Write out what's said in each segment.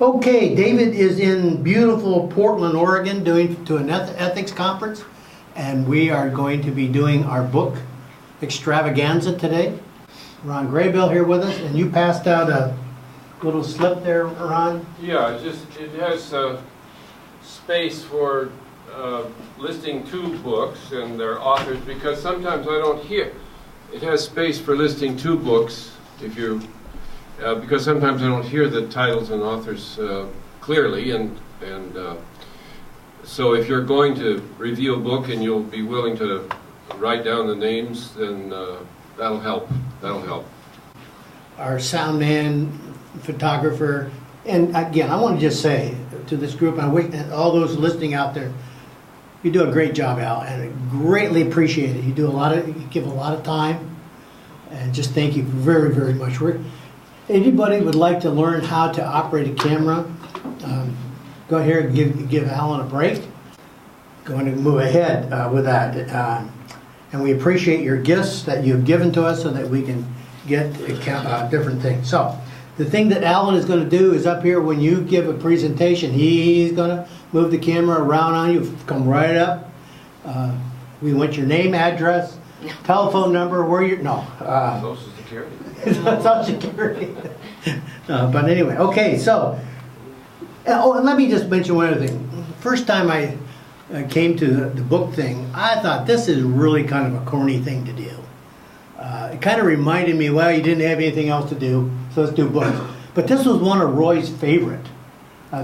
Okay, David is in beautiful Portland, Oregon, doing to an ethics conference, and we are going to be doing our book extravaganza today. Ron Graybill here with us, and you passed out a little slip there, Ron. Yeah, it has space for listing 2 books and their authors, because sometimes I don't hear. It has space for listing 2 books if you. Because sometimes I don't hear the titles and authors clearly, and so if you're going to review a book and you'll be willing to write down the names, then that'll help. That'll help. Our sound man, photographer, and again, I want to just say to this group, I wish all those listening out there, you do a great job, Al, and I greatly appreciate it. You give a lot of time, and just thank you very, very much. Anybody would like to learn how to operate a camera, go ahead and give Alan a break. Going to move ahead with that. And we appreciate your gifts that you've given to us so that we can get different things. So the thing that Alan is going to do is up here when you give a presentation, he's going to move the camera around on you, come right up. We want your name, address, telephone number, where you're, Social Security. Social Security. But anyway, okay, so, and let me just mention one other thing. First time I came to the book thing, I thought this is really kind of a corny thing to do. It kind of reminded me, well, you didn't have anything else to do, so let's do books. But this was one of Roy's favorite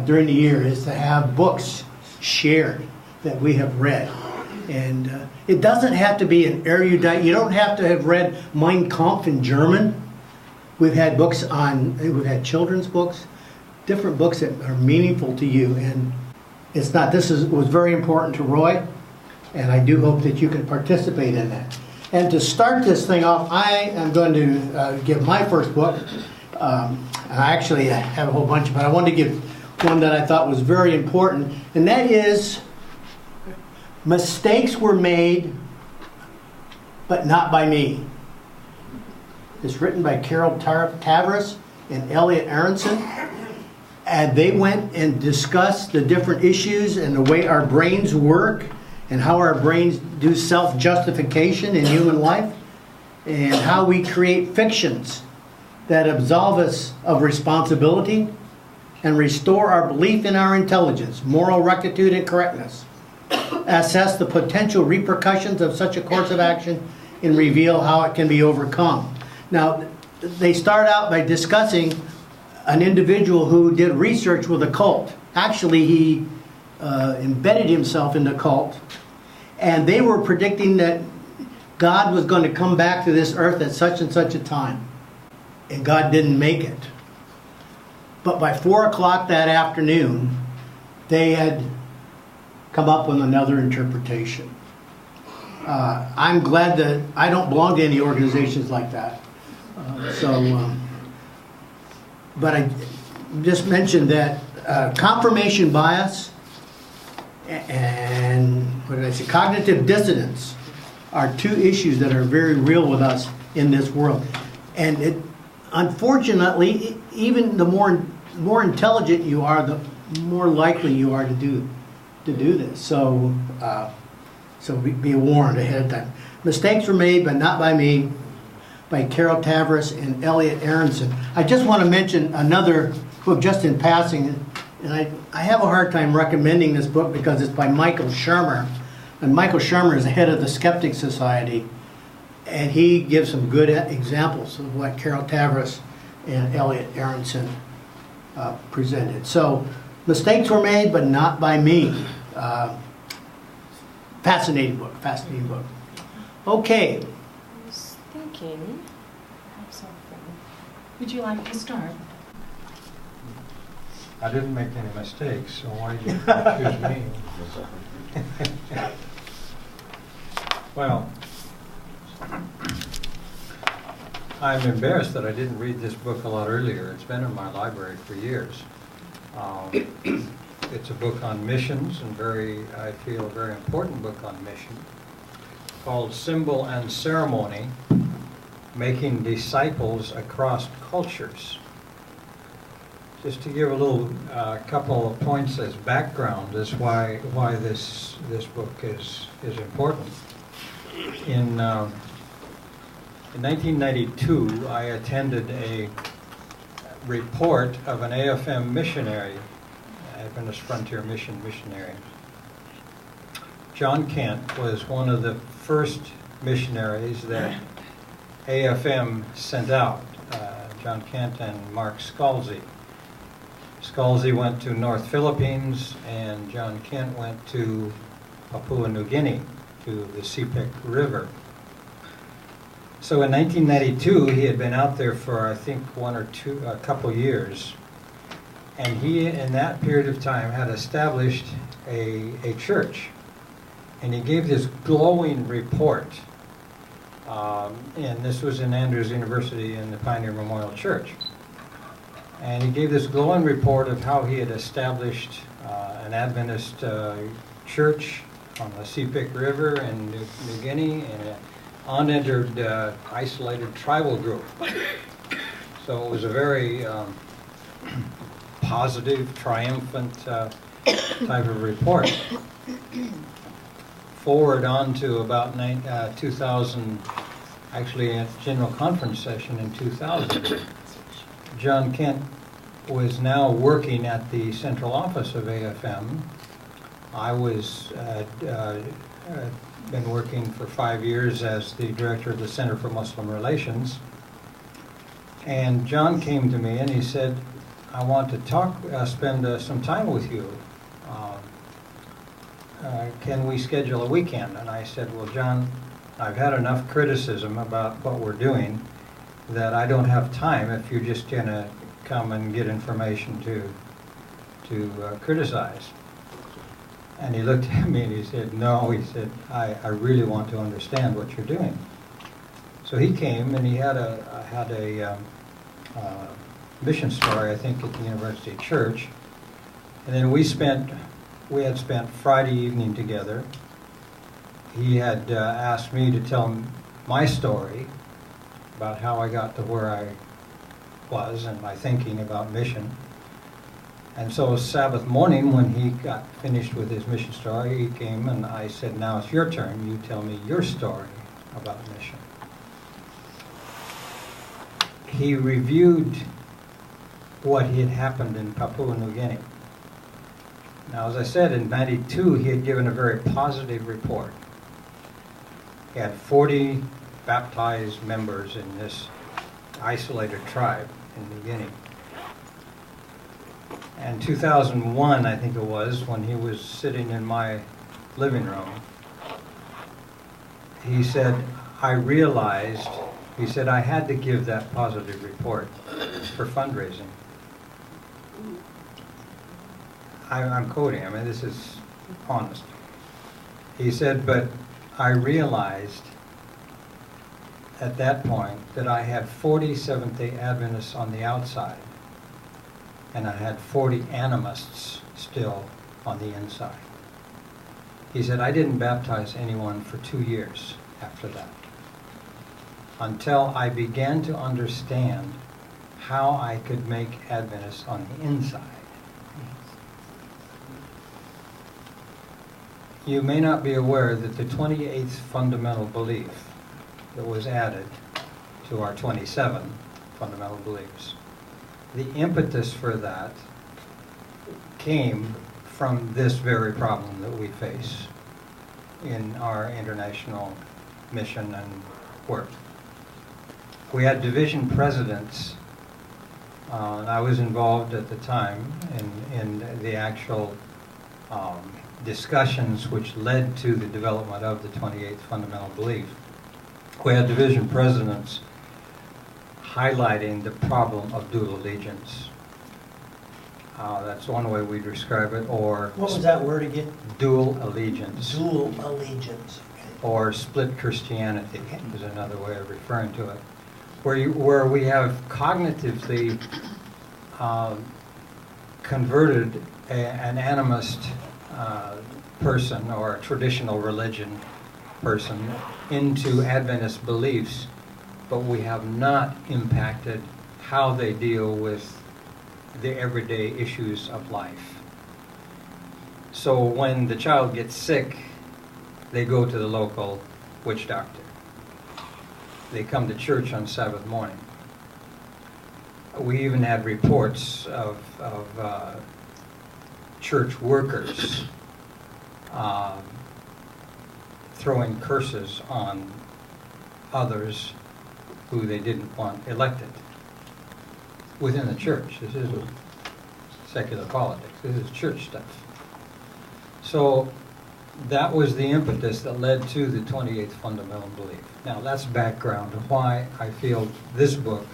during the year, is to have books shared that we have read. And it doesn't have to be an erudite. You don't have to have read Mein Kampf in German. We've had children's books, different books that are meaningful to you. And was very important to Roy, and I do hope that you can participate in that. And to start this thing off, I am going to give my first book. I actually have a whole bunch, but I wanted to give one that I thought was very important, and that is Mistakes Were Made, but Not by Me. It's written by Carol Tavris and Elliot Aronson. And they went and discussed the different issues and the way our brains work and how our brains do self-justification in human life and how we create fictions that absolve us of responsibility and restore our belief in our intelligence, moral rectitude, and correctness. Assess the potential repercussions of such a course of action and reveal how it can be overcome. Now, they start out by discussing an individual who did research with a cult. Actually, he embedded himself in the cult, and they were predicting that God was going to come back to this earth at such and such a time, and God didn't make it. But by 4 o'clock that afternoon, they had come up with another interpretation. I'm glad that I don't belong to any organizations like that. But I just mentioned that confirmation bias and cognitive dissonance are 2 issues that are very real with us in this world. And unfortunately, even the more intelligent you are, the more likely you are to do this. So be warned ahead of time. Mistakes Were Made, but Not by Me, by Carol Tavris and Elliot Aronson. I just want to mention another book just in passing, and I have a hard time recommending this book because it's by Michael Shermer. And Michael Shermer is the head of the Skeptic Society, and he gives some good examples of what Carol Tavris and Elliot Aronson presented. So, Mistakes Were Made, but Not by Me. Fascinating book. Okay. I was thinking of something. Would you like to start? I didn't make any mistakes, so why did you choose me? Well, I'm embarrassed that I didn't read this book a lot earlier. It's been in my library for years. It's a book on missions, and I feel a very important book on mission, called Symbol and Ceremony, Making Disciples Across Cultures. Just to give a little couple of points as background as why this book is important. In 1992, I attended a report of an AFM missionary, Adventist Frontier Mission missionary. John Kent was one of the first missionaries that AFM sent out. John Kent and Mark Scalzi. Scalzi went to North Philippines, and John Kent went to Papua New Guinea, to the Sepik River. So in 1992, he had been out there for, I think, a couple years. And he, in that period of time, had established a church. And he gave this glowing report. And this was in Andrews University in the Pioneer Memorial Church. And he gave this glowing report of how he had established an Adventist church on the Sepik River in New Guinea, and an unentered isolated tribal group. So it was a very positive, triumphant type of report. Forward on to about 2000, actually at General Conference session in 2000, John Kent was now working at the central office of AFM. I was been working for 5 years as the director of the Center for Muslim Relations. And John came to me and he said, I want to spend some time with you. Can we schedule a weekend? And I said, well, John, I've had enough criticism about what we're doing that I don't have time if you're just going to come and get information to criticize. And he looked at me and he said, no, he said, I really want to understand what you're doing. So he came and he had a mission story, I think, at the University Church. And then we had spent Friday evening together. He had asked me to tell him my story about how I got to where I was and my thinking about mission. And so Sabbath morning, when he got finished with his mission story, he came and I said, now it's your turn. You tell me your story about mission. He reviewed what had happened in Papua New Guinea. Now, as I said, in '92, he had given a very positive report. He had 40 baptized members in this isolated tribe in New Guinea. And 2001, I think it was, when he was sitting in my living room, he said, I realized, he said, I had to give that positive report for fundraising. I'm quoting, I mean, this is honest. He said, but I realized at that point that I had 40 Seventh-day Adventists on the outside, and I had 40 animists still on the inside. He said, I didn't baptize anyone for 2 years after that, until I began to understand how I could make Adventists on the inside. You may not be aware that the 28th fundamental belief that was added to our 27 fundamental beliefs, the impetus for that came from this very problem that we face in our international mission and work. We had division presidents, and I was involved at the time in the actual discussions which led to the development of the 28th fundamental belief. We had division presidents highlighting the problem of dual allegiance. That's one way we describe it, or... What was that word again? Dual allegiance. Dual allegiance. Okay. Or split Christianity is another way of referring to it. Where we have cognitively converted an animist person or a traditional religion person into Adventist beliefs, but we have not impacted how they deal with the everyday issues of life. So when the child gets sick, they go to the local witch doctor. They come to church on Sabbath morning. We even had reports of church workers throwing curses on others who they didn't want elected within the church. This isn't secular politics. This is church stuff. So that was the impetus that led to the 28th fundamental belief. Now that's background of why I feel this book,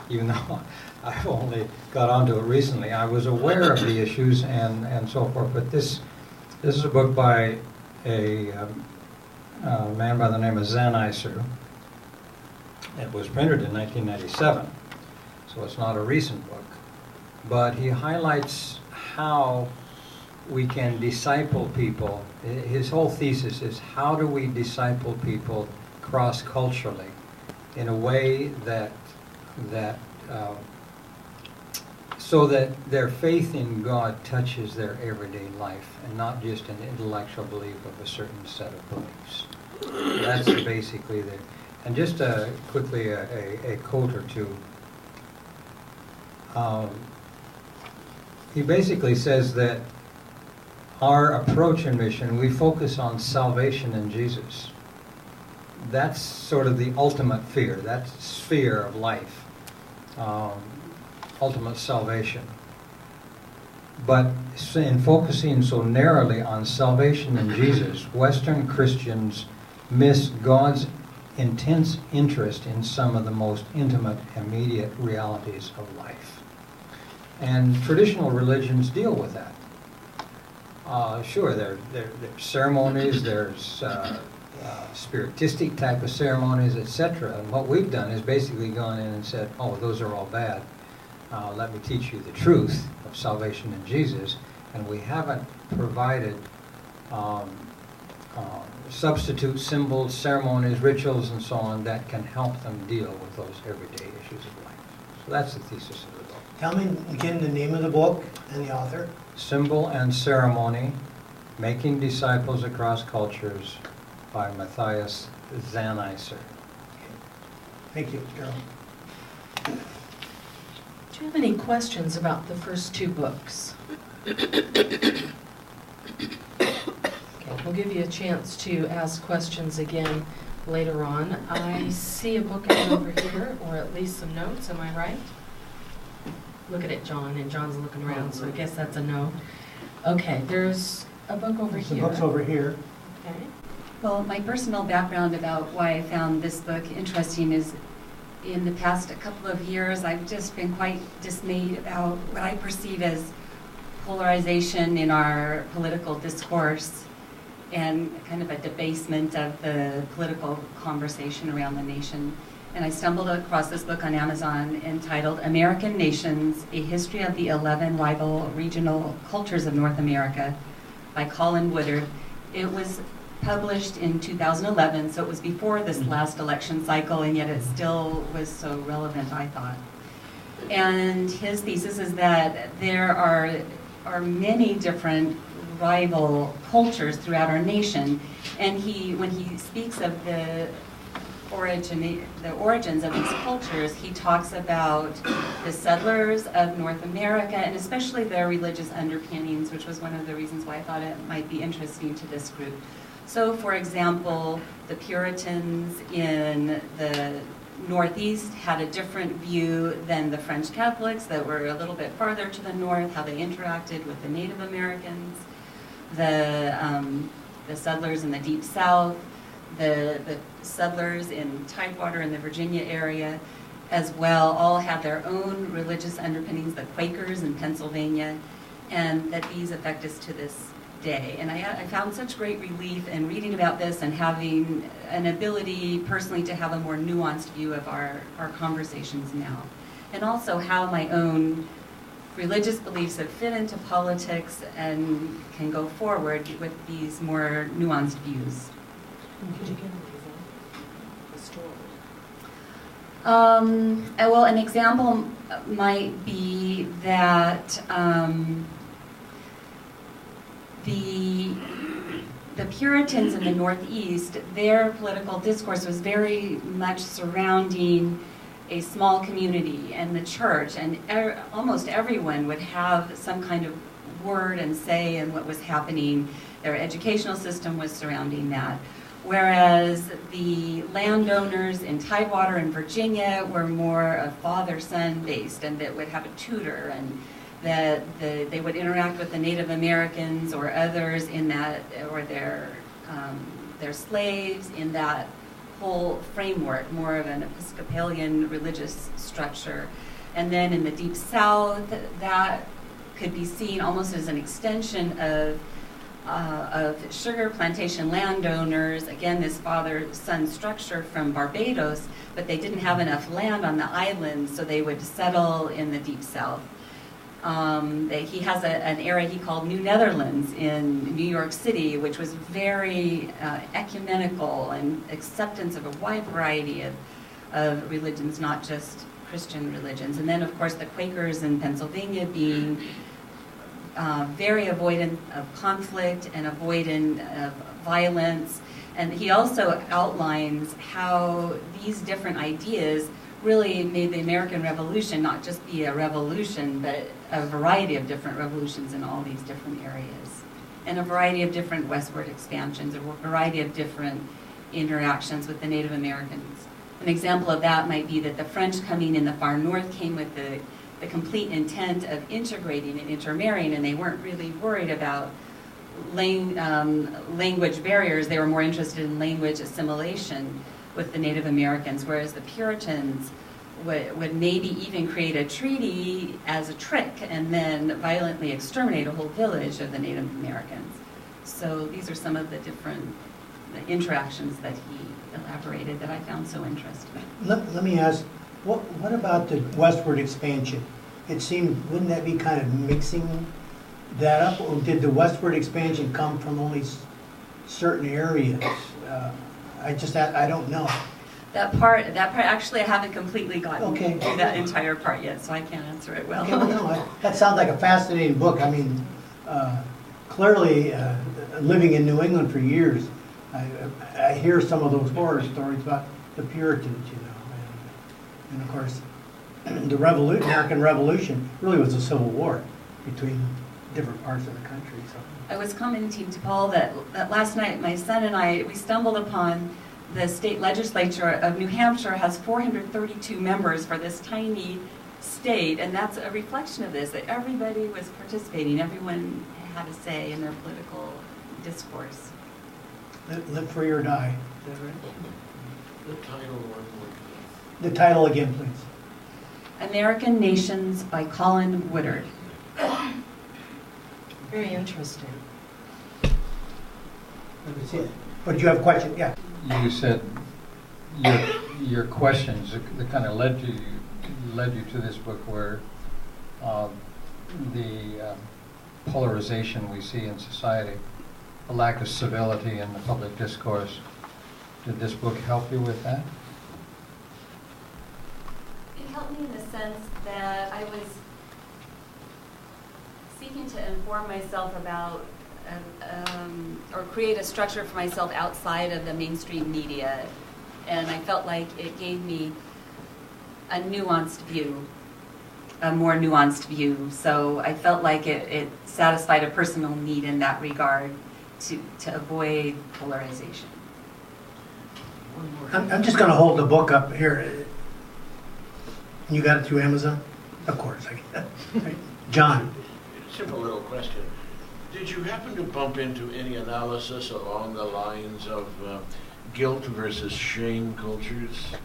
even though I've only got onto it recently, I was aware of the issues and so forth, but this is a book by a man by the name of Zaniser. It was printed in 1997, so it's not a recent book, but he highlights how we can disciple people. His whole thesis is, how do we disciple people cross-culturally in a way that so that their faith in God touches their everyday life and not just an intellectual belief of a certain set of beliefs. That's basically the... And just quickly a quote or two. He basically says that our approach in mission, we focus on salvation in Jesus. That's sort of the ultimate fear, that sphere of life, ultimate salvation. But in focusing so narrowly on salvation in Jesus, Western Christians miss God's intense interest in some of the most intimate, immediate realities of life. And traditional religions deal with that. Sure, there's ceremonies, there's spiritistic type of ceremonies, etc. And what we've done is basically gone in and said, oh, those are all bad. Let me teach you the truth of salvation in Jesus. And we haven't provided substitute symbols, ceremonies, rituals, and so on that can help them deal with those everyday issues of life. So that's the thesis of the book. Tell me again the name of the book and the author. Symbol and Ceremony, Making Disciples Across Cultures by Matthias Zaniser. Thank you, Carol. Do you have any questions about the first two books? Okay, we'll give you a chance to ask questions again later on. I see a book over here, or at least some notes, am I right? Look at it, John, and John's looking around, so I guess that's a no. Okay, there's a book over here. The book's over here. Okay. Well, my personal background about why I found this book interesting is in the past couple of years, I've just been quite dismayed about what I perceive as polarization in our political discourse and kind of a debasement of the political conversation around the nation. And I stumbled across this book on Amazon entitled American Nations, A History of the 11 Rival Regional Cultures of North America by Colin Woodard. It was published in 2011, so it was before this last election cycle, and yet it still was so relevant, I thought. And his thesis is that there are many different rival cultures throughout our nation, and when he speaks of the origins of these cultures, he talks about the settlers of North America and especially their religious underpinnings, which was one of the reasons why I thought it might be interesting to this group. So, for example, the Puritans in the Northeast had a different view than the French Catholics that were a little bit farther to the north, how they interacted with the Native Americans, the settlers in the Deep South, the settlers in Tidewater in the Virginia area as well, all had their own religious underpinnings, the Quakers in Pennsylvania, and that these affect us to this day. And I found such great relief in reading about this and having an ability personally to have a more nuanced view of our conversations now. And also how my own religious beliefs have fit into politics and can go forward with these more nuanced views. Could you give an example? A story? Well, an example might be that the Puritans in the Northeast, their political discourse was very much surrounding a small community and the church, and almost everyone would have some kind of word and say in what was happening. Their educational system was surrounding that. Whereas the landowners in Tidewater and Virginia were more father-son based, and that would have a tutor, and that they would interact with the Native Americans or others in that, or their slaves in that whole framework, more of an Episcopalian religious structure. And then in the Deep South, that could be seen almost as an extension of sugar plantation landowners, again, this father-son structure from Barbados, but they didn't have enough land on the island, so they would settle in the Deep South. He has an area he called New Netherlands in New York City, which was very ecumenical and acceptance of a wide variety of religions, not just Christian religions. And then, of course, the Quakers in Pennsylvania being very avoidant of conflict and avoidant of violence. And he also outlines how these different ideas really made the American Revolution not just be a revolution, but a variety of different revolutions in all these different areas, and a variety of different westward expansions, a variety of different interactions with the Native Americans. An example of that might be that the French coming in the far north came with the complete intent of integrating and intermarrying, and they weren't really worried about language barriers. They were more interested in language assimilation with the Native Americans, whereas the Puritans would maybe even create a treaty as a trick and then violently exterminate a whole village of the Native Americans. So these are some of the different interactions that he elaborated that I found so interesting. Let me ask, what about the westward expansion? It seemed, wouldn't that be kind of mixing that up, or did the westward expansion come from only certain areas? I don't know. That part, actually I haven't completely gotten Okay. through that entire part yet, so I can't answer it well. Okay, well, no, that sounds like a fascinating book. I mean, clearly, living in New England for years, I hear some of those horror stories about the Puritans, you know, and of course, the American Revolution really was a civil war between different parts of the country. So. I was commenting to Paul that last night my son and I, we stumbled upon the state legislature of New Hampshire has 432 members for this tiny state, and that's a reflection of this, that everybody was participating, everyone had a say in their political discourse. Live free or die. Is that right? The title one more. The title again, please. American Nations by Colin Woodard. Very interesting. That was it. But did you have a question? Yeah. You said your questions that kind of led you to this book, where the polarization we see in society, a lack of civility in the public discourse. Did this book help you with that? It helped me in the sense that I was seeking to inform myself about or create a structure for myself outside of the mainstream media, and I felt like it gave me a nuanced view, a more nuanced view. So I felt like it satisfied a personal need in that regard to avoid polarization. I'm just going to hold the book up here. You got it through Amazon? Of course. Right. John. Simple little question. Did you happen to bump into any analysis along the lines of guilt versus shame cultures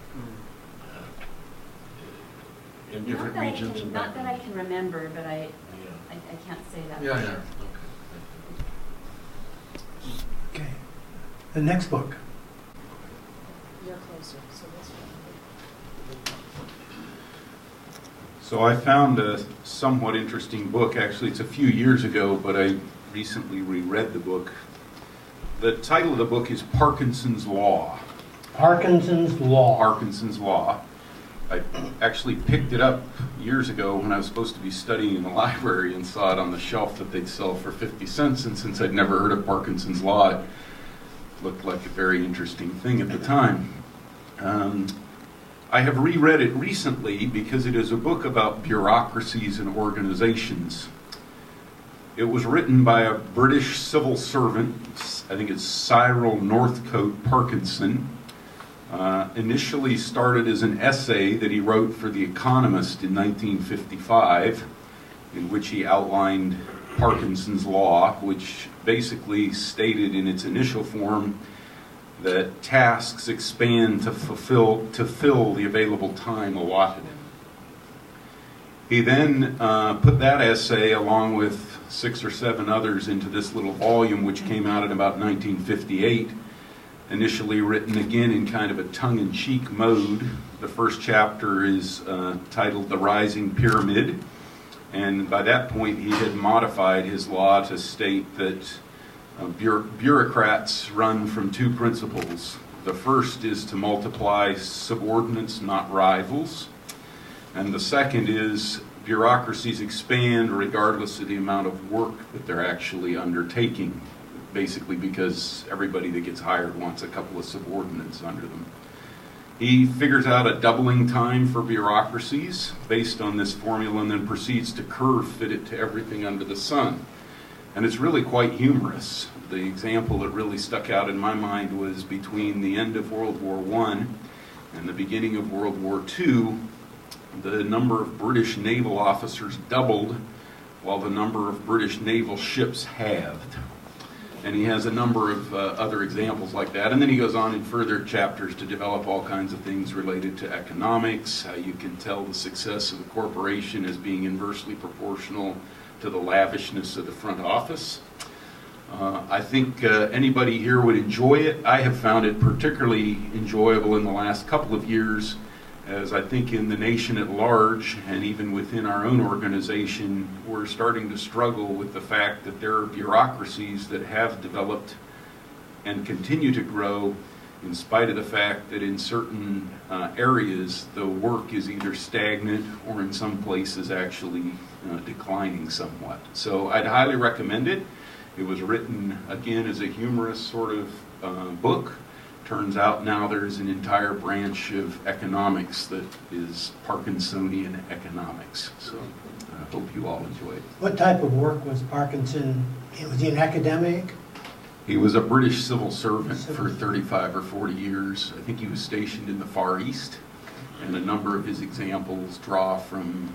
in different regions? Not that I can remember, but I can't say that. Yeah. Sure. Okay. The next book. You're closer, so this one. So I found a somewhat interesting book. Actually, it's a few years ago, but I recently reread the book. The title of the book is Parkinson's Law. Parkinson's Law. Parkinson's Law. I actually picked it up years ago when I was supposed to be studying in the library and saw it on the shelf that they'd sell for 50 cents. And since I'd never heard of Parkinson's Law, it looked like a very interesting thing at the time. I have reread it recently because it is a book about bureaucracies and organizations. It was written by a British civil servant, I think it's Cyril Northcote Parkinson. Initially started as an essay that he wrote for The Economist in 1955, in which he outlined Parkinson's Law, which basically stated in its initial form that tasks expand to fill the available time allotted. He then put that essay along with 6 or 7 others into this little volume, which came out in about 1958, initially written again in kind of a tongue-in-cheek mode. The first chapter is titled The Rising Pyramid, and by that point he had modified his law to state that bureaucrats run from 2 principles. The first is to multiply subordinates, not rivals. And the second is bureaucracies expand regardless of the amount of work that they're actually undertaking, basically because everybody that gets hired wants a couple of subordinates under them. He figures out a doubling time for bureaucracies based on this formula and then proceeds to curve fit it to everything under the sun. And it's really quite humorous. The example that really stuck out in my mind was between the end of World War I and the beginning of World War II, the number of British naval officers doubled while the number of British naval ships halved. And he has a number of other examples like that. And then he goes on in further chapters to develop all kinds of things related to economics, how you can tell the success of a corporation as being inversely proportional to the lavishness of the front office. I think anybody here would enjoy it. I have found it particularly enjoyable in the last couple of years, as I think in the nation at large, and even within our own organization, we're starting to struggle with the fact that there are bureaucracies that have developed and continue to grow in spite of the fact that in certain areas the work is either stagnant or in some places actually declining somewhat. So I'd highly recommend it. It was written again as a humorous sort of book. Turns out now there's an entire branch of economics that is Parkinsonian economics. So I hope you all enjoy it. What type of work was Parkinson? Was he an academic? He was a British civil servant for 35 or 40 years. I think he was stationed in the Far East, and a number of his examples draw from,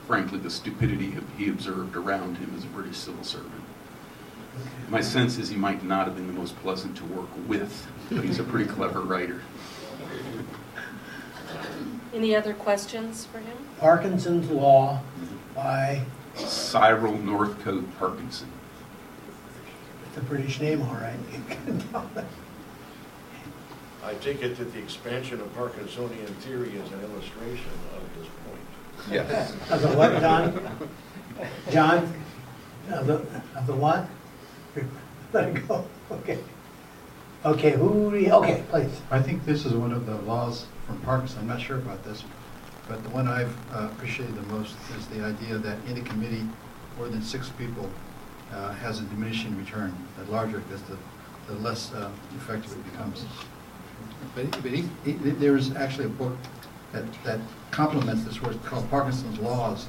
frankly, the stupidity he observed around him as a British civil servant. My sense is he might not have been the most pleasant to work with, but he's a pretty clever writer. Any other questions for him? Parkinson's Law by... Cyril Northcote Parkinson. It's a British name, all right. I take it that the expansion of Parkinsonian theory is an illustration of this point. Yes. Of the what, John? John? Of the what? Let it go. Okay. Okay, okay, please. I think this is one of the laws from Parkinson. I'm not sure about this, but the one I've appreciated the most is the idea that in a committee, more than 6 people has a diminishing return. The larger it gets, the less effective it becomes. But there's actually a book that complements this work called Parkinson's Laws,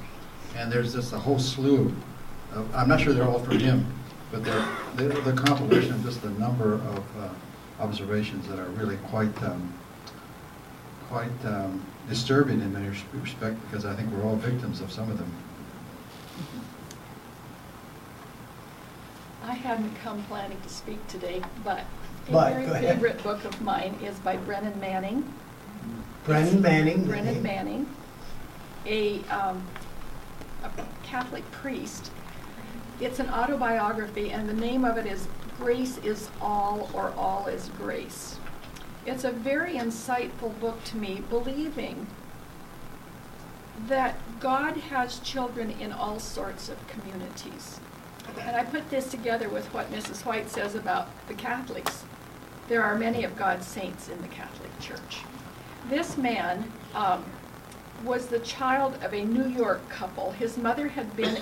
and there's just a whole slew of, I'm not sure they're all from him, but they're the compilation of just a number of observations that are really quite disturbing in many respects, because I think we're all victims of some of them. I hadn't come planning to speak today, but a But, very go ahead. favorite book of mine is by Brennan Manning. Brennan Manning. Brennan Manning, a Catholic priest. It's an autobiography, and the name of it is Grace is All, or All is Grace. It's a very insightful book to me, believing that God has children in all sorts of communities. And I put this together with what Mrs. White says about the Catholics. There are many of God's saints in the Catholic Church. This man was the child of a New York couple. His mother had been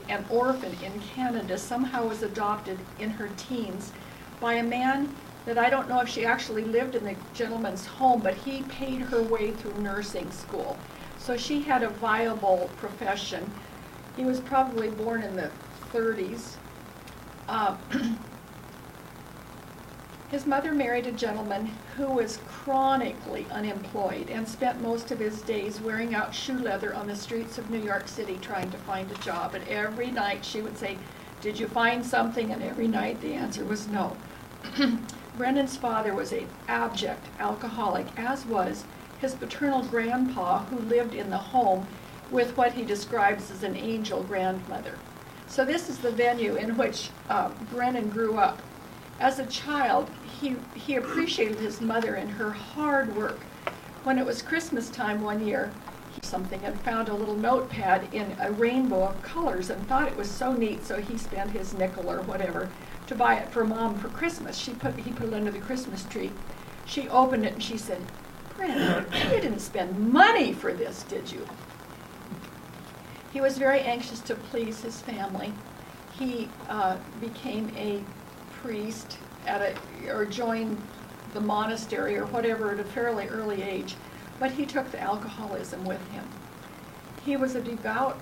an orphan in Canada, somehow was adopted in her teens by a man that I don't know if she actually lived in the gentleman's home, but he paid her way through nursing school. So she had a viable profession. He was probably born in the 30s. His mother married a gentleman who was chronically unemployed and spent most of his days wearing out shoe leather on the streets of New York City trying to find a job. And every night she would say, "Did you find something?" And every night the answer was no. Brennan's father was an abject alcoholic, as was his paternal grandpa, who lived in the home with what he describes as an angel grandmother. So this is the venue in which Brennan grew up. As a child, he appreciated his mother and her hard work. When it was Christmas time one year, he did something and found a little notepad in a rainbow of colors and thought it was so neat, so he spent his nickel or whatever to buy it for Mom for Christmas. He put it under the Christmas tree. She opened it and she said, "Brennan, you didn't spend money for this, did you?" He was very anxious to please his family. He became a priest or joined the monastery or whatever at a fairly early age, but he took the alcoholism with him. He was a devout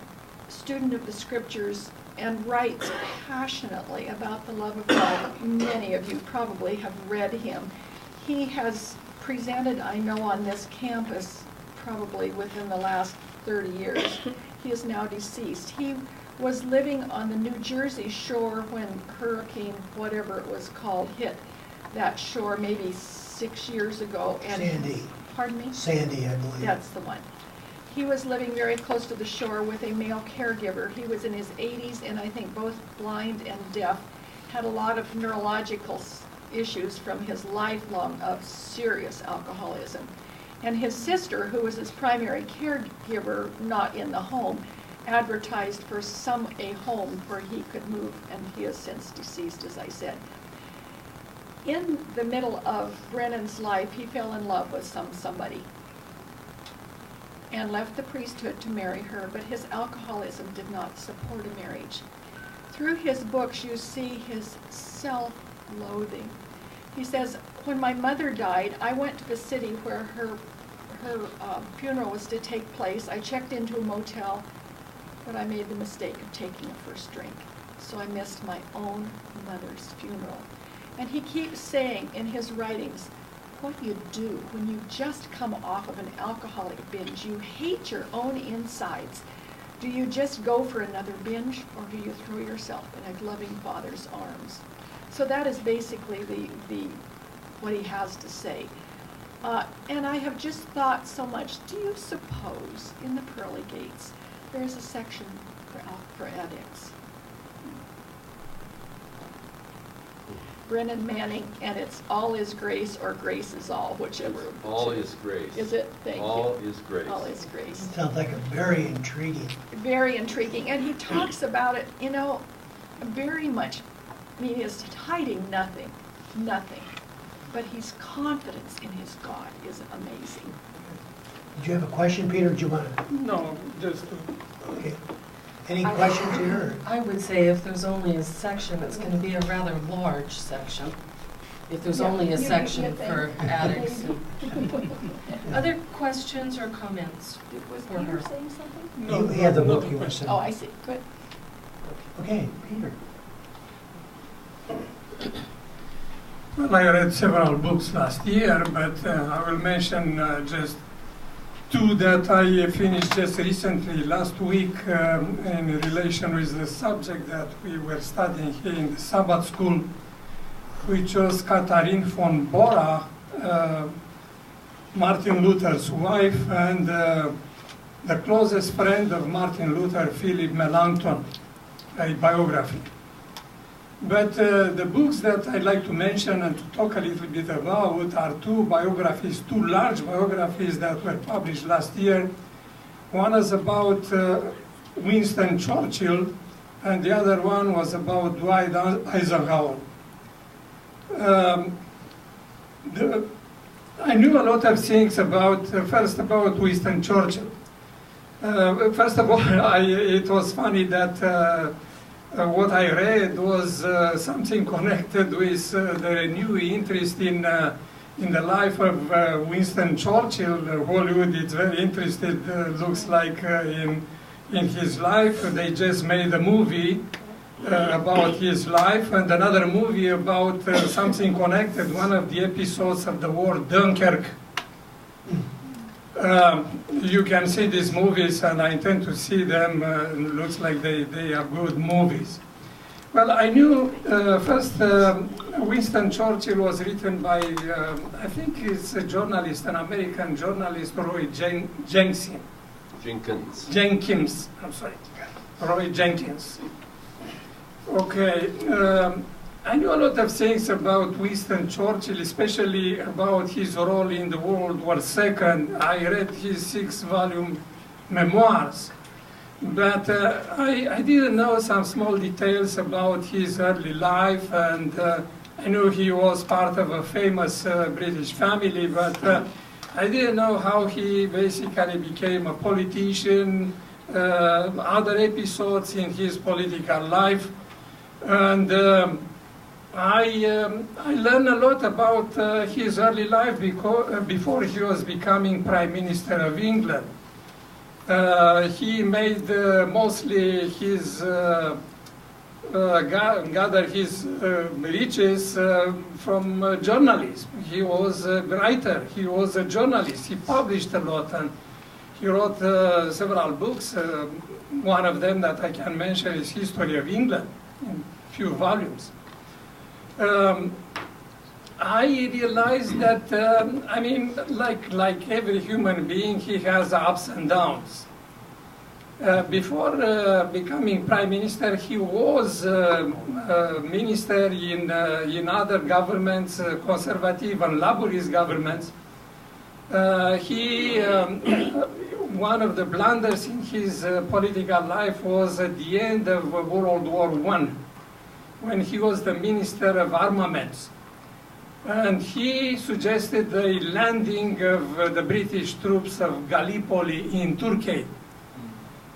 student of the scriptures and writes passionately about the love of God. Many of you probably have read him. He has presented, I know, on this campus probably within the last 30 years. He is now deceased. He was living on the New Jersey shore when Hurricane, whatever it was called, hit that shore maybe 6 years ago. And Sandy. Pardon me? Sandy, I believe. That's the one. He was living very close to the shore with a male caregiver. He was in his 80s and I think both blind and deaf, had a lot of neurological issues from his lifelong of serious alcoholism. And his sister, who was his primary caregiver, not in the home, advertised for a home where he could move, and he is since deceased, as I said. In the middle of Brennan's life, he fell in love with somebody and left the priesthood to marry her, but his alcoholism did not support a marriage. Through his books, you see his self-loathing. He says, "When my mother died, I went to the city where her funeral was to take place. I checked into a motel, but I made the mistake of taking a first drink. So I missed my own mother's funeral." And he keeps saying in his writings, what do you do when you just come off of an alcoholic binge? You hate your own insides. Do you just go for another binge, or do you throw yourself in a loving father's arms? So that is basically what he has to say. And I have just thought so much, do you suppose in the pearly gates there's a section for addicts? Brennan Manning, and it's All is Grace or Grace is All, whichever. All is grace. Is it? Thank you. All is grace. All is Grace. Sounds like a very intriguing. Very intriguing, and he talks about it, very much. I mean, he is hiding nothing, but his confidence in his God is amazing. Did you have a question, Peter? Did you want to? No, just Okay. Any questions here? I would say if there's only a section, it's going to be a rather large section. If there's only a section for addicts. Other questions or comments Was for Peter her? saying something? He had the book you were saying. Oh, I see, good. Okay, Peter. well, I read several books last year, but I will mention just two that I finished just recently last week in relation with the subject that we were studying here in the Sabbath school, which was Catherine von Bora, Martin Luther's wife, and the closest friend of Martin Luther, Philip Melanchthon, a biography. But the books that I'd like to mention and to talk a little bit about are two biographies, two large biographies that were published last year. One is about Winston Churchill, and the other one was about Dwight Eisenhower. I knew a lot of things about, first about Winston Churchill. First of all, it was funny that what I read was something connected with the new interest in the life of Winston Churchill. Hollywood is very interested, looks like, in his life. They just made a movie about his life and another movie about something connected, one of the episodes of the war Dunkirk. You can see these movies, and I intend to see them. It looks like they are good movies. Well, I knew first Winston Churchill was written by, I think it's a journalist, an American journalist, Roy Jenkins, I'm sorry, Roy Jenkins. Okay, I knew a lot of things about Winston Churchill, especially about his role in the World War II. I read his 6-volume memoirs, but I didn't know some small details about his early life, and I knew he was part of a famous British family, but I didn't know how he basically became a politician, other episodes in his political life. And I learned a lot about his early life before he was becoming Prime Minister of England. He made mostly his gather his riches from journalism. He was a writer. He was a journalist. He published a lot, and he wrote several books. One of them that I can mention is History of England, in a few volumes. I realized that, I mean, like every human being, he has ups and downs. Before becoming Prime Minister, he was minister in other governments, conservative and laborist governments. One of the blunders in his political life was at the end of World War I, when he was the Minister of Armaments. And he suggested the landing of the British troops of Gallipoli in Turkey.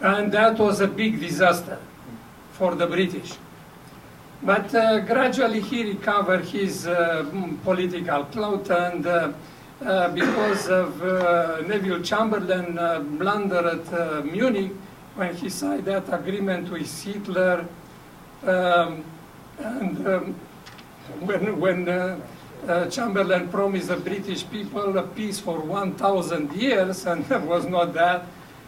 And that was a big disaster for the British. But gradually he recovered his political clout, and because of Neville Chamberlain blunder at Munich, when he signed that agreement with Hitler, when Chamberlain promised the British people a peace for 1,000 years, and there was not that,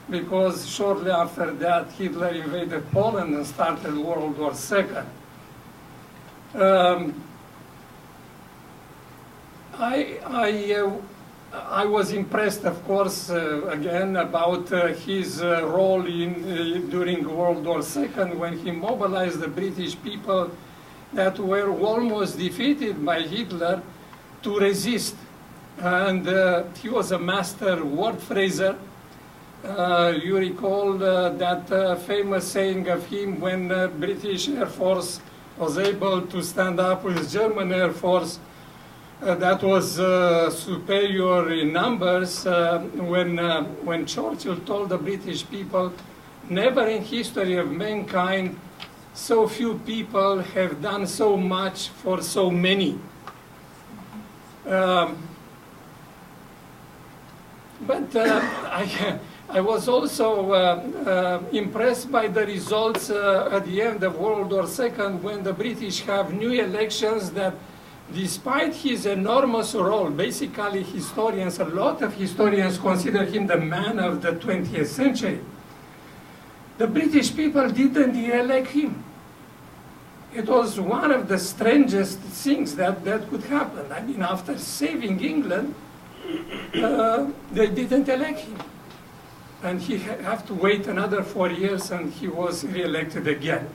because shortly after that Hitler invaded Poland and started World War II. I was impressed, of course, again about his role during World War II, when he mobilized the British people that were almost defeated by Hitler to resist. And he was a master word phraser. You recall that famous saying of him when British Air Force was able to stand up with German Air Force that was superior in numbers, when Churchill told the British people, never in history of mankind so few people have done so much for so many. But I was also impressed by the results at the end of World War II, when the British have new elections that, despite his enormous role, basically historians, a lot of historians consider him the man of the 20th century. The British people didn't elect him. It was one of the strangest things that could happen. I mean, after saving England, they didn't elect him. And he had to wait another 4 years, and he was re-elected again.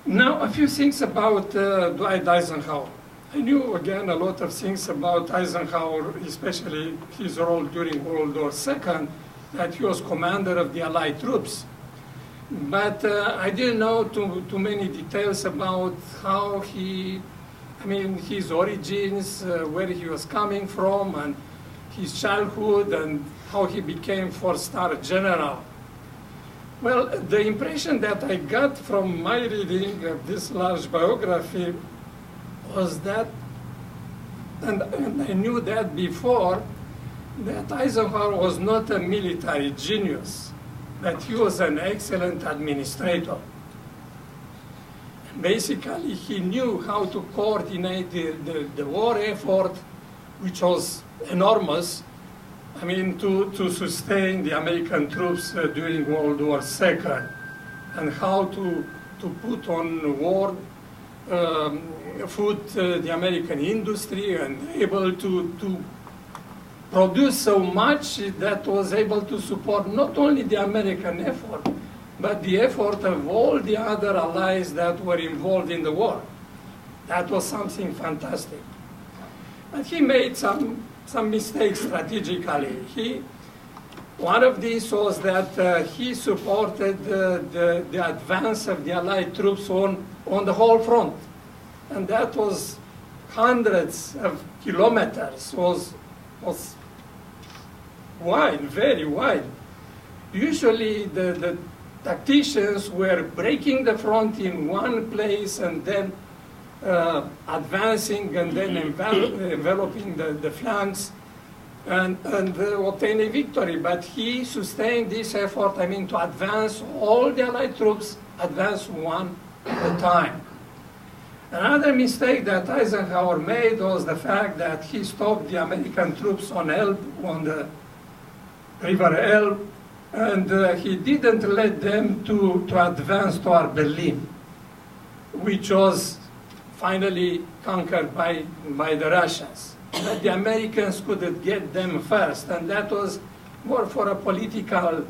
Now, a few things about Dwight Eisenhower. I knew, again, a lot of things about Eisenhower, especially his role during World War II, that he was commander of the Allied troops. But I didn't know too many details about how his origins, where he was coming from, and his childhood, and how he became 4-star general. Well, the impression that I got from my reading of this large biography was that, and I knew that before, that Eisenhower was not a military genius, but he was an excellent administrator. Basically, he knew how to coordinate the war effort, which was enormous, I mean, to sustain the American troops during World War II, and how to put on war food the American industry, and able to produce so much that was able to support not only the American effort, but the effort of all the other allies that were involved in the war. That was something fantastic. But he made some mistakes strategically. One of these was that he supported the advance of the Allied troops on the whole front. And that was hundreds of kilometers, was wide, very wide. Usually the tacticians were breaking the front in one place and then advancing and then enveloping the flanks and obtain a victory. But he sustained this effort, I mean, to advance all the Allied troops, advance one at a time. Another mistake that Eisenhower made was the fact that he stopped the American troops on the River Elbe, and he didn't let them to advance toward Berlin, which was finally conquered by the Russians. But the Americans couldn't get them first, and that was more for a political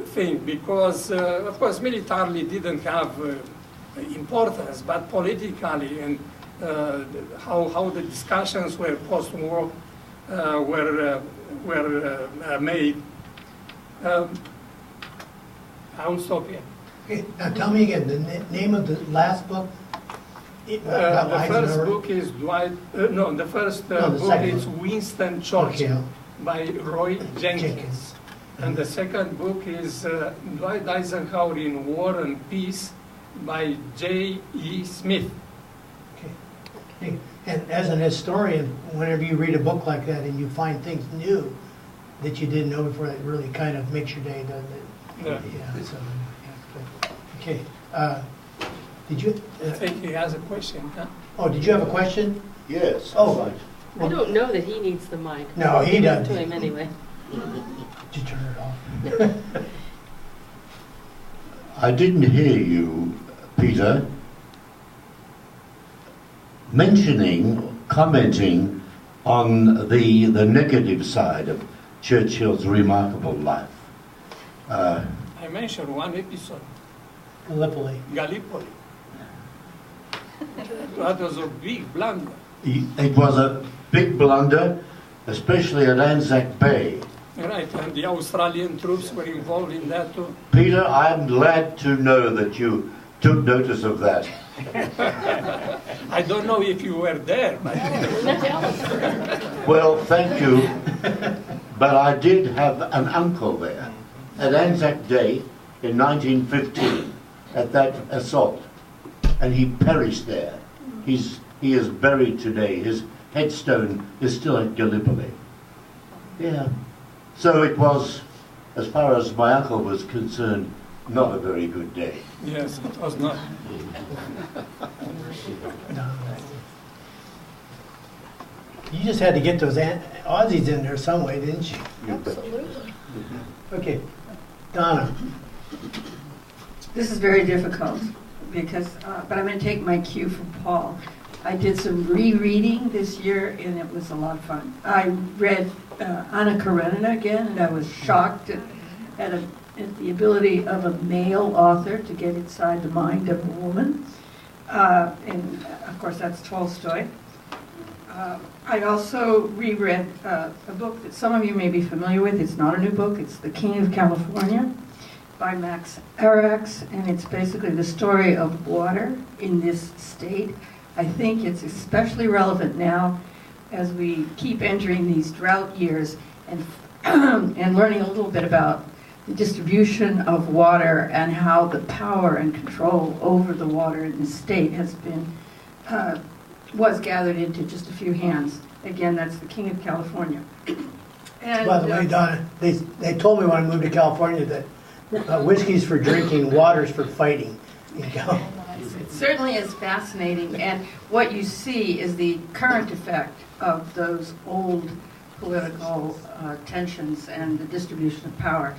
thing, because, of course, militarily didn't have importance, but politically, and how the discussions were post-war were made. I'll stop here. Okay, now tell me again, the name of the last book? The first book is the first book is Winston Churchill, okay, by Roy Jenkins. And the second book is Dwight Eisenhower in War and Peace by J.E. Smith. Okay. And as an historian, whenever you read a book like that and you find things new that you didn't know before, it really kind of makes your day, doesn't it? Yeah. So, yeah, okay. Did you? I think he has a question, huh? Oh, did you have a question? Yes. Oh, right. I don't know that he needs the mic. No, he doesn't. To him anyway. Did you turn it off? I didn't hear you, Peter, commenting on the negative side of Churchill's remarkable life. I mentioned one episode, Gallipoli. Gallipoli. That was a big blunder. It was a big blunder, especially at Anzac Bay. Right, and the Australian troops were involved in that too. Peter, I'm glad to know that you took notice of that. I don't know if you were there, but Well, thank you, but I did have an uncle there at Anzac Day in 1915 at that assault, and he perished there. He is buried today. His headstone is still at Gallipoli. Yeah. So it was, as far as my uncle was concerned, not a very good day. yes, it was not. You just had to get those Aussies in there some way, didn't you? Absolutely. Okay. Donna. This is very difficult because, but I'm going to take my cue from Paul. I did some rereading this year and it was a lot of fun. I read Anna Karenina again, and I was shocked at the ability of a male author to get inside the mind of a woman. And of course that's Tolstoy. I also reread a book that some of you may be familiar with. It's not a new book. It's The King of California by Max Arax, and it's basically the story of water in this state. I think it's especially relevant now as we keep entering these drought years and and learning a little bit about the distribution of water and how the power and control over the water in the state has been, was gathered into just a few hands. Again, that's the King of California. And, By the way, Donna, they told me when I moved to California that whiskey's for drinking, water's for fighting. You know? it certainly is fascinating, and what you see is the current effect of those old political tensions and the distribution of power.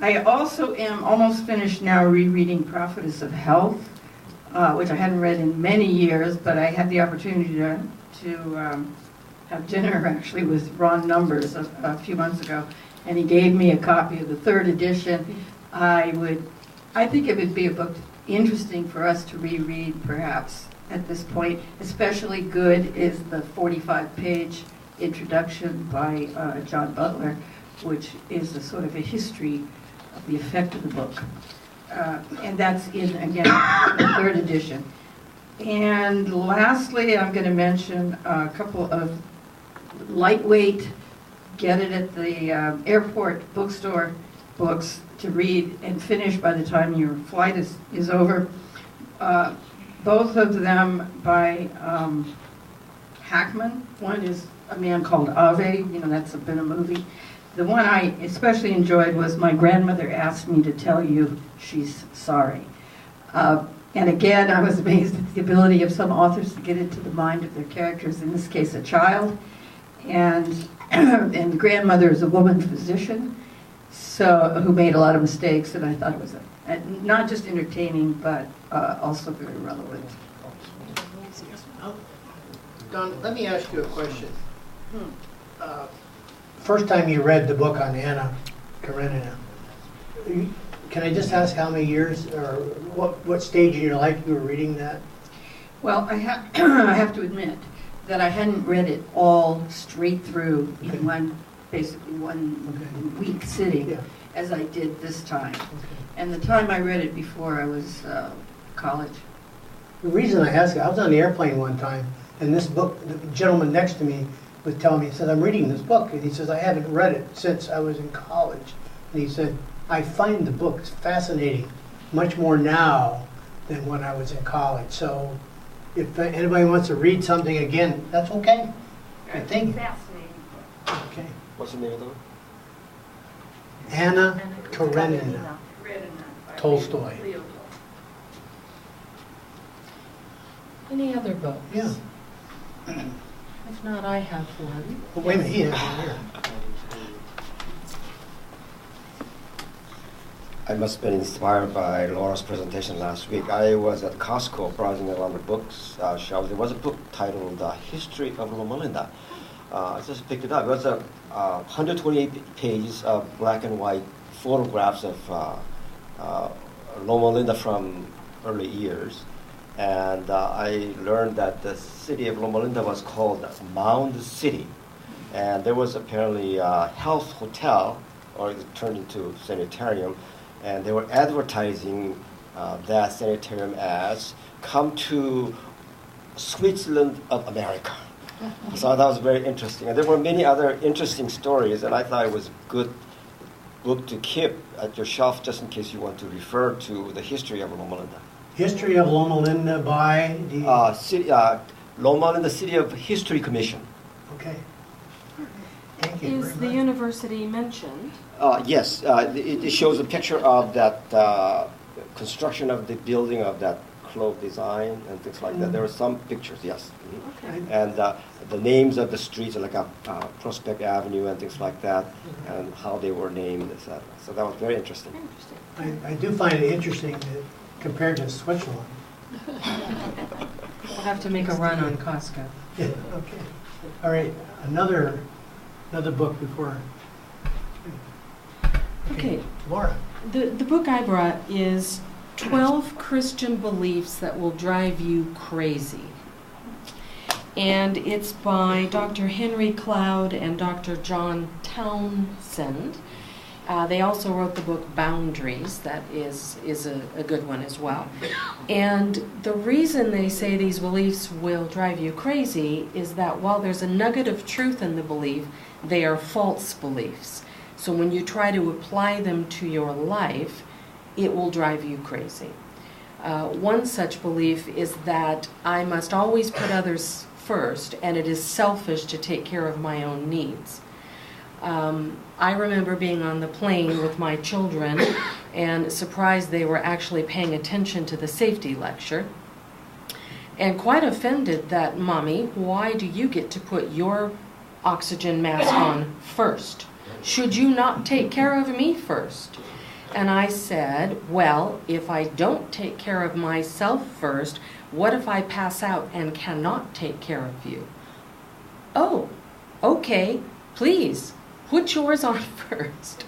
I also am almost finished now rereading Prophetess of Health, which I hadn't read in many years, but I had the opportunity to have dinner actually with Ron Numbers a few months ago, and he gave me a copy of the third edition. I think it would be a book interesting for us to reread perhaps at this point. Especially good is the 45-page introduction by John Butler, which is a sort of a history of the effect of the book. And that's in, again, the third edition. And lastly, I'm going to mention a couple of lightweight, get it at the airport bookstore books to read and finish by the time your flight is over. Both of them by Hackman. One is A Man Called Ave, that's been a movie. The one I especially enjoyed was My Grandmother Asked Me to Tell You She's Sorry. And again, I was amazed at the ability of some authors to get into the mind of their characters, in this case a child. And the grandmother is a woman physician, who made a lot of mistakes, and I thought it was not just entertaining, but also very relevant. Don, let me ask you a question. First time you read the book on Anna Karenina, can I just ask how many years or what stage in your life you were reading that? Well, I have to admit that I hadn't read it all straight through in basically one week sitting, as I did this time. And the time I read it before I was college. The reason I ask, I was on the airplane one time, and this book, the gentleman next to me was telling me, he says, I'm reading this book, and he says, I haven't read it since I was in college. And he said, I find the book fascinating much more now than when I was in college. So if anybody wants to read something again, that's okay. I think. Fascinating. Okay. What's the name of the book? Anna Karenina, Tolstoy. Any other books? Yeah. If not, I have one. Well, wait a minute, he has one here. I must have been inspired by Laura's presentation last week. I was at Costco browsing around the books shelves. There was a book titled History of Loma Linda. I just picked it up. It was 128 pages of black and white photographs of Loma Linda from early years. And I learned that the city of Loma Linda was called Mound City. And there was apparently a health hotel, or it turned into sanitarium, and they were advertising that sanitarium as "Come to Switzerland of America." So that was very interesting. And there were many other interesting stories, and I thought it was a good book to keep at your shelf just in case you want to refer to the history of Loma Linda. History of Loma Linda by the... Loma Linda City of History Commission. Okay. Thank you Is very the much. university mentioned? Yes, it shows a picture of that construction of the building of that clove design and things like that. There are some pictures, yes. Okay. And the names of the streets, like Prospect Avenue and things like that, and how they were named, etc. So that was very interesting. I do find it interesting that compared to Switzerland. We'll have to make a run on Costco. Yeah, okay. All right, another book before. Okay. Laura. The book I brought is 12 Christian Beliefs That Will Drive You Crazy. And it's by Dr. Henry Cloud and Dr. John Townsend. They also wrote the book Boundaries. That is a good one as well. And the reason they say these beliefs will drive you crazy is that while there's a nugget of truth in the belief, they are false beliefs. So when you try to apply them to your life, it will drive you crazy. One such belief is that I must always put others first, and it is selfish to take care of my own needs. I remember being on the plane with my children and surprised they were actually paying attention to the safety lecture, and quite offended that, Mommy, why do you get to put your oxygen mask on first? Should you not take care of me first? And I said, well, if I don't take care of myself first, what if I pass out and cannot take care of you? Oh, okay, please, put yours on first.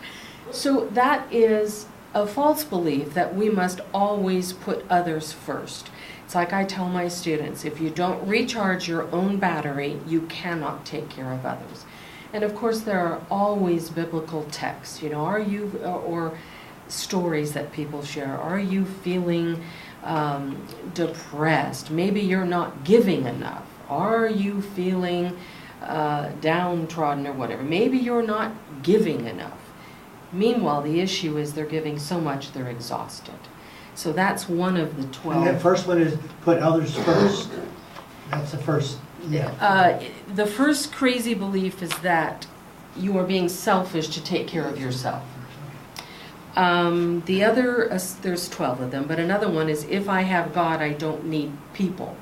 So that is a false belief that we must always put others first. It's like I tell my students, if you don't recharge your own battery, you cannot take care of others. And of course there are always biblical texts, or stories that people share. Are you feeling depressed? Maybe you're not giving enough. Are you feeling downtrodden or whatever? Maybe you're not giving enough. Meanwhile, the issue is they're giving so much they're exhausted. So that's one of the 12. And the first one is put others first. That's the first. Yeah. The first crazy belief is that you are being selfish to take care of yourself. The other, there's 12 of them, but another one is, if I have God, I don't need people.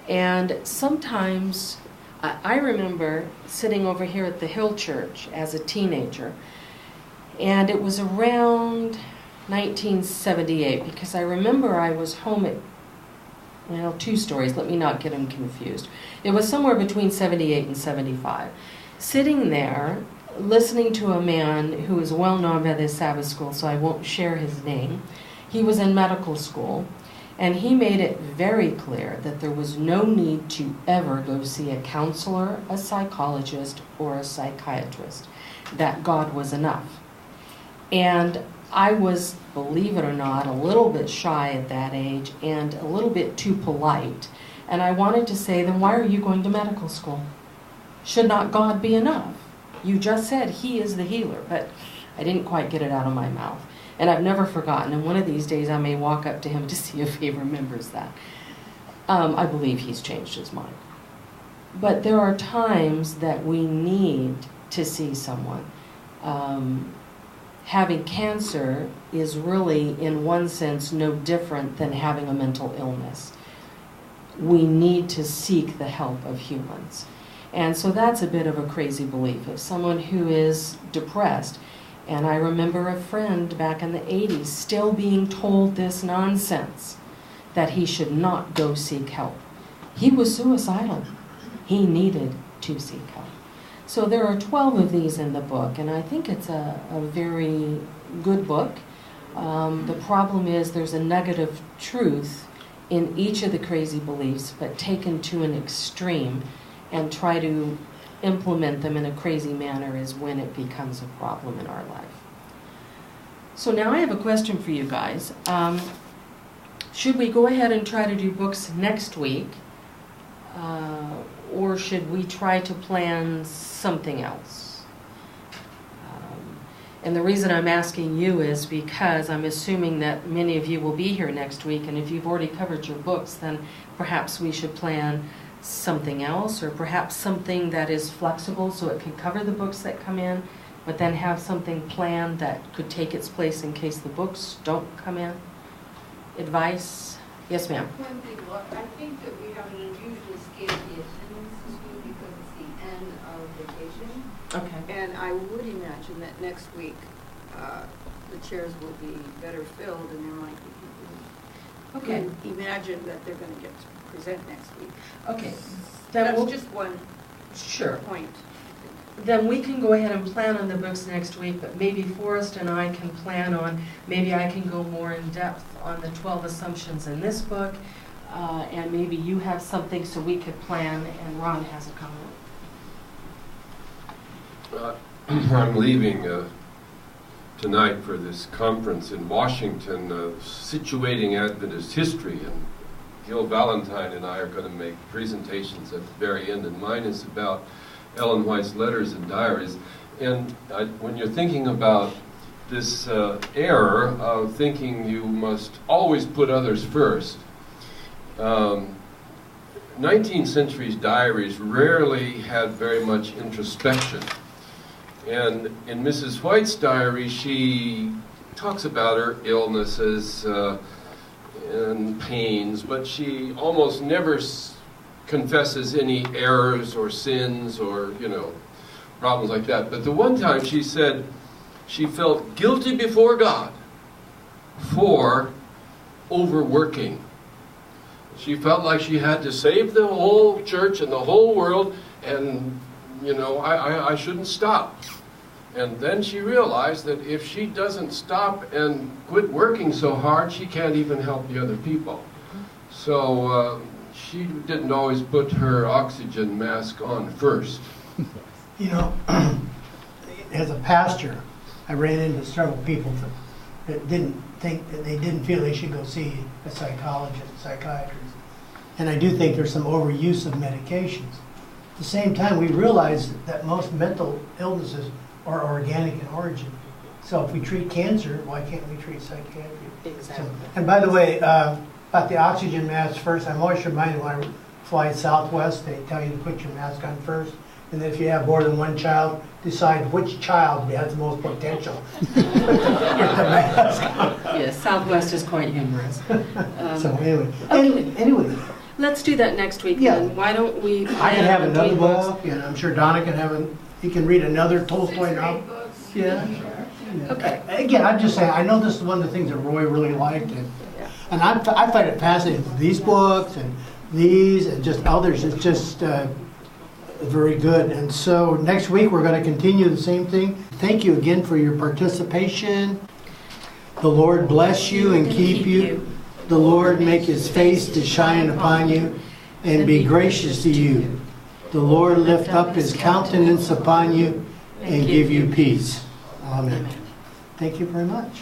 And sometimes, I remember sitting over here at the Hill Church as a teenager, and it was around 1978, because I remember I was home at, well, two stories, let me not get them confused. It was somewhere between 78 and 75. Sitting there, listening to a man who is well known by the Sabbath school, so I won't share his name. He was in medical school, and he made it very clear that there was no need to ever go see a counselor, a psychologist, or a psychiatrist, that God was enough. And I was, believe it or not, a little bit shy at that age and a little bit too polite. And I wanted to say, then why are you going to medical school? Should not God be enough? You just said He is the healer, but I didn't quite get it out of my mouth. And I've never forgotten, and one of these days I may walk up to him to see if he remembers that. I believe he's changed his mind. But there are times that we need to see someone. Having cancer is really, in one sense, no different than having a mental illness. We need to seek the help of humans. And so that's a bit of a crazy belief. If someone who is depressed, and I remember a friend back in the 80s still being told this nonsense, that he should not go seek help. He was suicidal. He needed to seek help. So there are 12 of these in the book, and I think it's a very good book. The problem is there's a nugget of truth in each of the crazy beliefs, but taken to an extreme, and try to implement them in a crazy manner is when it becomes a problem in our life. So now I have a question for you guys. Should we go ahead and try to do books next week? Or should we try to plan something else? And the reason I'm asking you is because I'm assuming that many of you will be here next week, and if you've already covered your books, then perhaps we should plan something else, or perhaps something that is flexible so it can cover the books that come in, but then have something planned that could take its place in case the books don't come in. Advice? Yes, ma'am. One thing, well, I think that we have an unusually scanty attendance this week because it's the end of vacation. Okay. And I would imagine that next week the chairs will be better filled, and there might be people who imagine that they're going to get to present next week. Okay. That's just one point. Then we can go ahead and plan on the books next week, but maybe Forrest and I can plan on, maybe I can go more in depth on the 12 assumptions in this book, and maybe you have something so we could plan, and Ron has a comment. I'm leaving tonight for this conference in Washington, situating Adventist history, and Gil Valentine and I are going to make presentations at the very end, and mine is about Ellen White's letters and diaries. And when you're thinking about this error of thinking you must always put others first, 19th century's diaries rarely had very much introspection. And in Mrs. White's diary, she talks about her illnesses and pains, but she almost never confesses any errors or sins or, problems like that. But the one time she said she felt guilty before God for overworking. She felt like she had to save the whole church and the whole world, and, I shouldn't stop. And then she realized that if she doesn't stop and quit working so hard, she can't even help the other people. So she didn't always put her oxygen mask on first. As a pastor, I ran into several people that didn't feel they should go see a psychologist, psychiatrist. And I do think there's some overuse of medications. At the same time, we realize that most mental illnesses are organic in origin. So if we treat cancer, why can't we treat psychiatry? Exactly. And by the way, about the oxygen mask first, I'm always reminded when I fly Southwest, they tell you to put your mask on first. And if you have more than one child, decide which child has the most potential. Get the mask on. Yes, Southwest is quite humorous. So anyway, Okay. anyway, Let's do that next week Yeah. then. Why don't we? I can have another between books? book, and I'm sure Donna can have he can read another Tolstoy novel. Yeah. Okay. Again, I'm just saying, I know this is one of the things that Roy really liked, and I find it fascinating. These books and these and just others, it's just very good. And so next week we're going to continue the same thing. Thank you again for your participation. The Lord bless you and keep you. The Lord make his face to shine upon you and be gracious to you. The Lord lift up his countenance upon you and give you peace. Amen. Thank you very much.